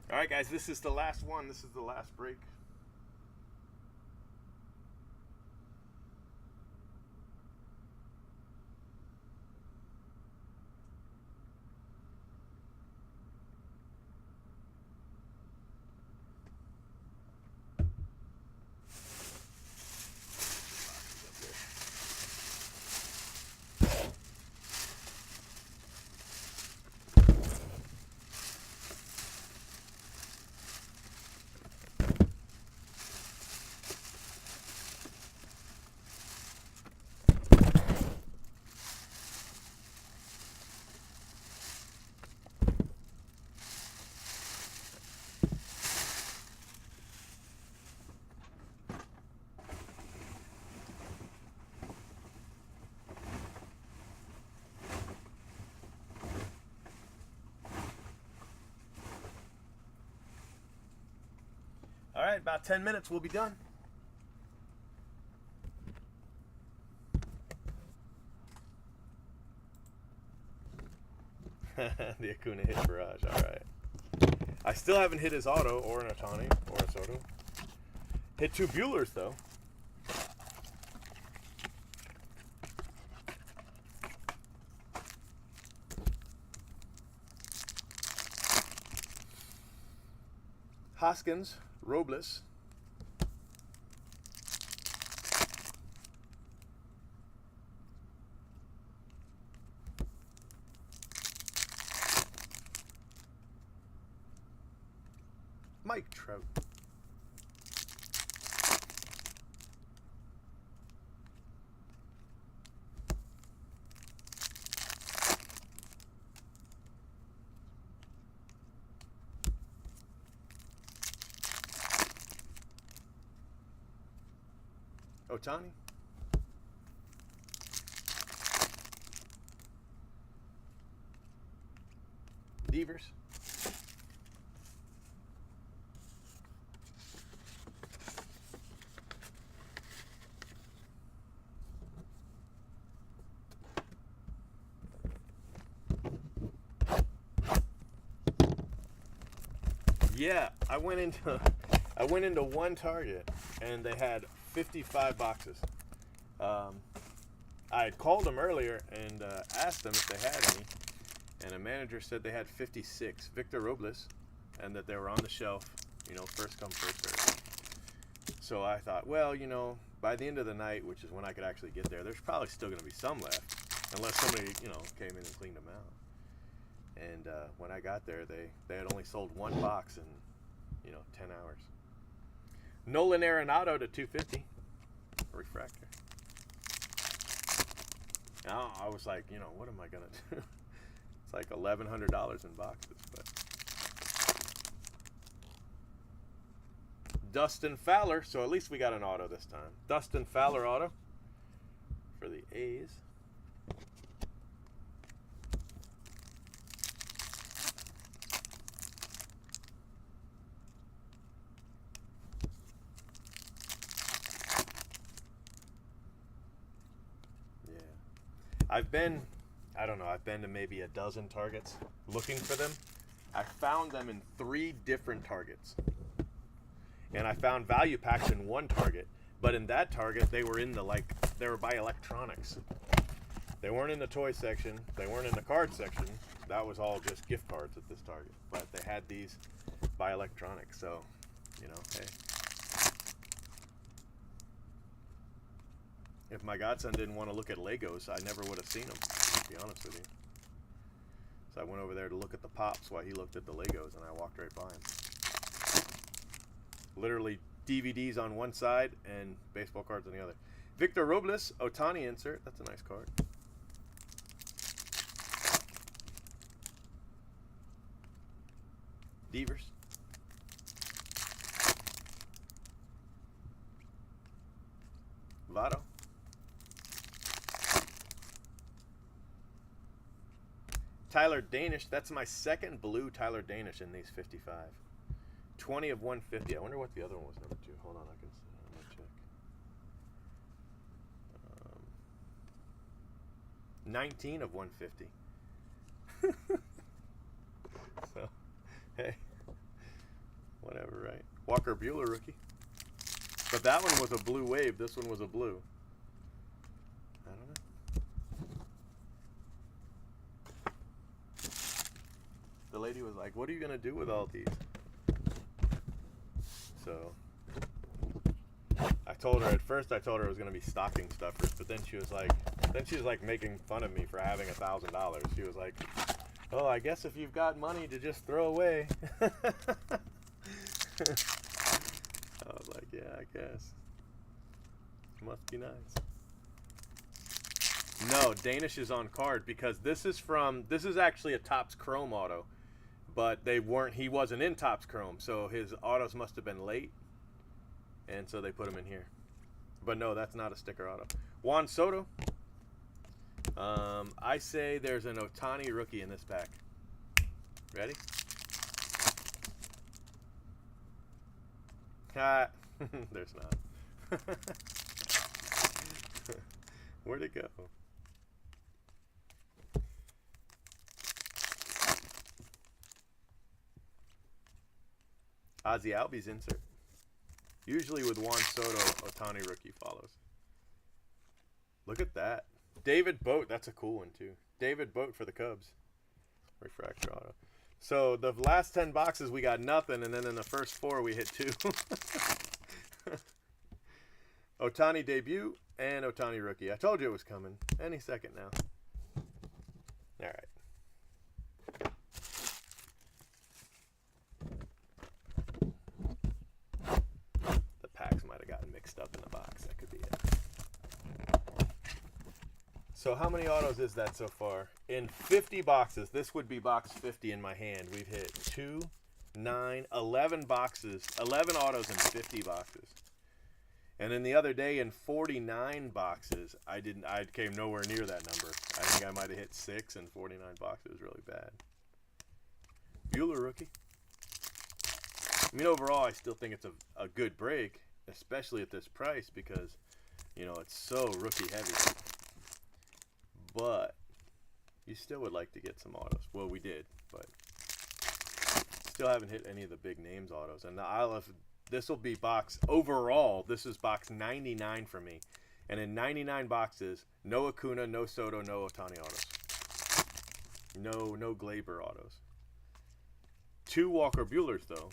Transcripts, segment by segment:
All right, guys, this is the last one. This is the last break. All right, about 10 minutes, we'll be done. The Acuna hit barrage. All right. I still haven't hit his auto or an Ohtani or a Soto. Hit two Buellers, though. Hoskins, Robles. Mike Trout. Ohtani. Devers. Yeah, I went into one Target and they had 55 boxes. I had called them earlier and asked them if they had any, and a manager said they had 56 Victor Robles, and that they were on the shelf. First come, first serve. So I thought, well, by the end of the night, which is when I could actually get there, there's probably still going to be some left, unless somebody came in and cleaned them out. And when I got there, they had only sold one box in 10 hours. Nolan Arenado to 250 refractor. Now I was like, what am I gonna do? It's like $1,100 in boxes, but Dustin Fowler. So at least we got an auto this time. Dustin Fowler auto for the A's. I've been to maybe a dozen Targets looking for them. I found them in 3 different Targets. And I found value packs in one Target, but in that Target they were they were by electronics. They weren't in the toy section, they weren't in the card section. That was all just gift cards at this Target. But they had these by electronics, so hey. If my godson didn't want to look at Legos, I never would have seen them, to be honest with you. So I went over there to look at the Pops while he looked at the Legos, and I walked right by him. Literally DVDs on one side and baseball cards on the other. Victor Robles, Ohtani insert. That's a nice card. Devers. Votto. Tyler Danish. That's my second blue Tyler Danish in these 55. 20 of 150. I wonder what the other one was, number 2. Hold on, I'm gonna check. 19 of 150. So, hey, Whatever, right? Walker Buehler rookie. But that one was a blue wave. This one was a blue. I don't know. The lady was like, what are you going to do with all these? So I told her, at first I told her it was going to be stocking stuffers, but then she was like making fun of me for having $1,000. She was like, oh, I guess if you've got money to just throw away. I was like, yeah, I guess. Must be nice. No, Danish is on card because this is actually a Topps Chrome auto, but he wasn't in Topps Chrome, so his autos must have been late, and so they put him in here. But no, that's not a sticker auto. Juan Soto. I say there's an Ohtani rookie in this pack. Ready? There's not. Where'd it go? Ozzy Albies insert. Usually with Juan Soto, Ohtani rookie follows. Look at that. David Boat, that's a cool one too. David Boat for the Cubs. Refractor auto. So the last 10 boxes we got nothing, and then in the first 4 we hit 2. Ohtani debut and Ohtani rookie. I told you it was coming. Any second now. All right. The packs might have gotten mixed up in the box. That could be it. So how many autos is that so far? In 50 boxes, this would be box 50 in my hand. We've hit 2, 9, 11 boxes, 11 autos in 50 boxes. And then the other day in 49 boxes, I came nowhere near that number. I think I might have hit 6 in 49 boxes. It was really bad. Buehler rookie. I mean, overall, I still think it's a good break, especially at this price because, you know, it's so rookie heavy. But you still would like to get some autos. Well, we did, but still haven't hit any of the big names autos. And this will be box, overall, this is box 99 for me. And in 99 boxes, no Acuna, no Soto, no Ohtani autos. No Glaber autos. 2 Walker Buehlers, though.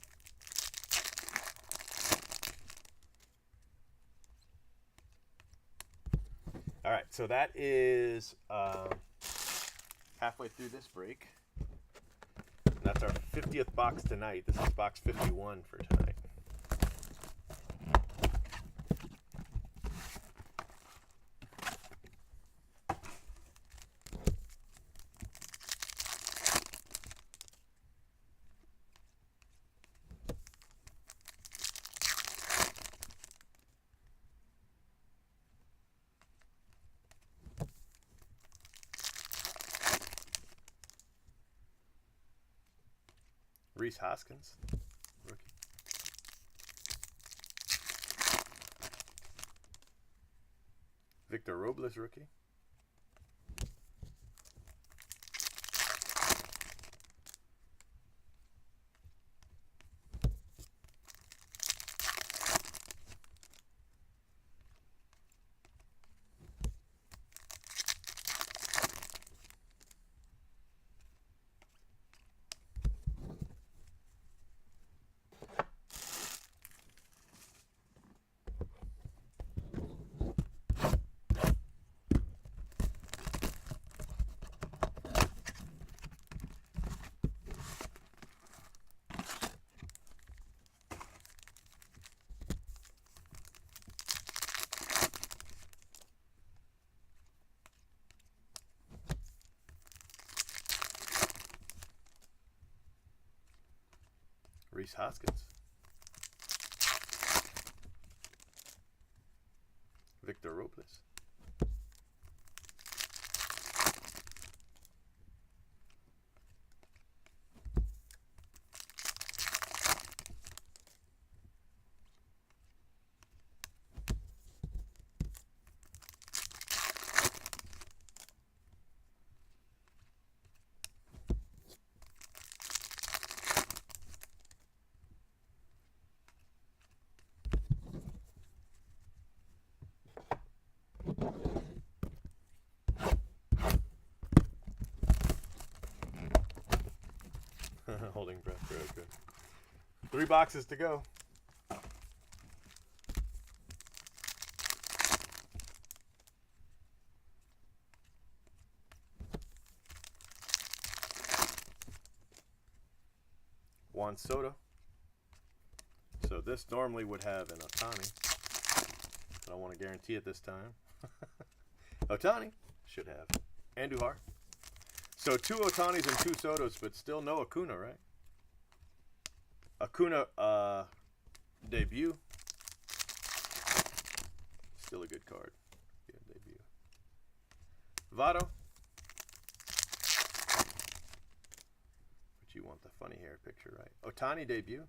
All right, so that is halfway through this break. And that's our 50th box tonight. This is box 51 for tonight. Rhys Hoskins, rookie. Victor Robles, rookie. Rhys Hoskins. Victor Robles. Holding breath. Very good. 3 boxes to go. Juan Soto. So this normally would have an Ohtani. I don't want to guarantee it this time. Ohtani should have. Andujar. So 2 Ohtanis and 2 Sotos, but still no Acuna, right? Acuna debut. Still a good card. Yeah, debut. Votto. But you want the funny hair picture, right? Ohtani debut.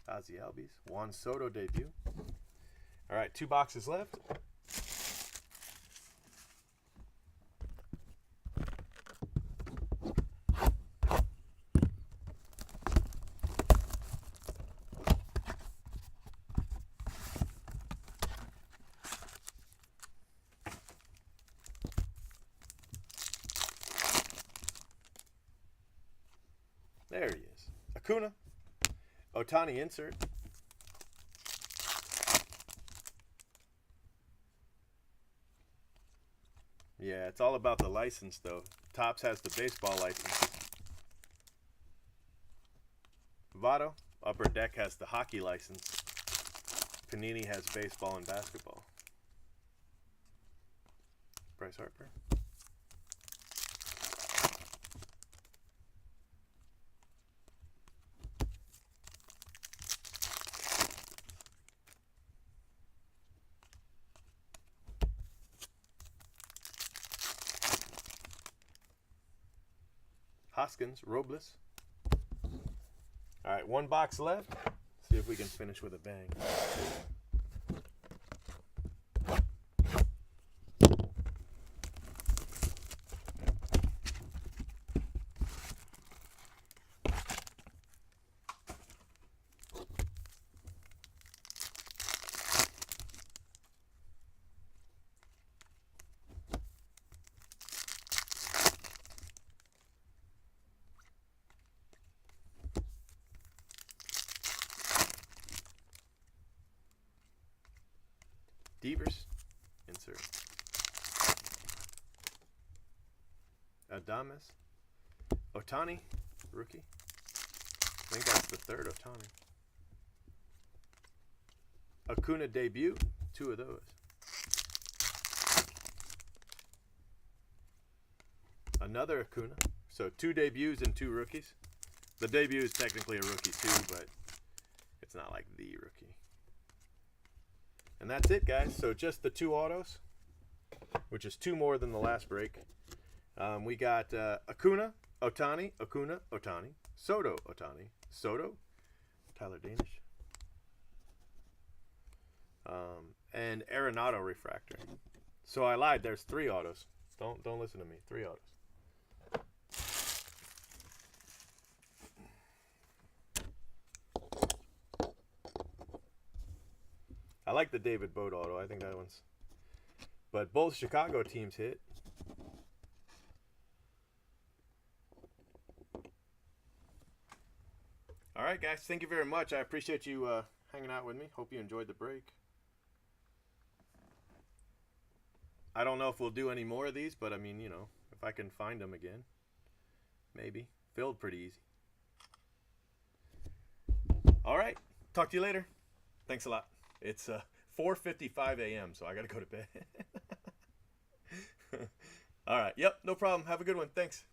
Ozzie Albies. Juan Soto debut. All right, 2 boxes left. There he is. Acuna. Ohtani insert. Yeah, it's all about the license, though. Topps has the baseball license. Votto. Upper Deck has the hockey license. Panini has baseball and basketball. Bryce Harper. Hoskins, Robles. All right, 1 box left. See if we can finish with a bang. Devers, insert. Adames. Ohtani, rookie. I think that's the 3rd Ohtani. Acuna debut, 2 of those. Another Acuna. So 2 debuts and 2 rookies. The debut is technically a rookie too, but it's not like the rookie. And that's it, guys. So just the 2 autos, which is 2 more than the last break. We got Acuna, Ohtani, Acuna, Ohtani, Soto, Ohtani, Soto, Tyler Danish, and Arenado refractor. So I lied. There's 3 autos. Don't listen to me. 3 autos. I like the David Boat auto. I think that one's... But both Chicago teams hit. All right, guys. Thank you very much. I appreciate you hanging out with me. Hope you enjoyed the break. I don't know if we'll do any more of these, but I mean, you know, if I can find them again, maybe. Filled pretty easy. All right. Talk to you later. Thanks a lot. It's 4:55 a.m., so I got to go to bed. All right. Yep, no problem. Have a good one. Thanks.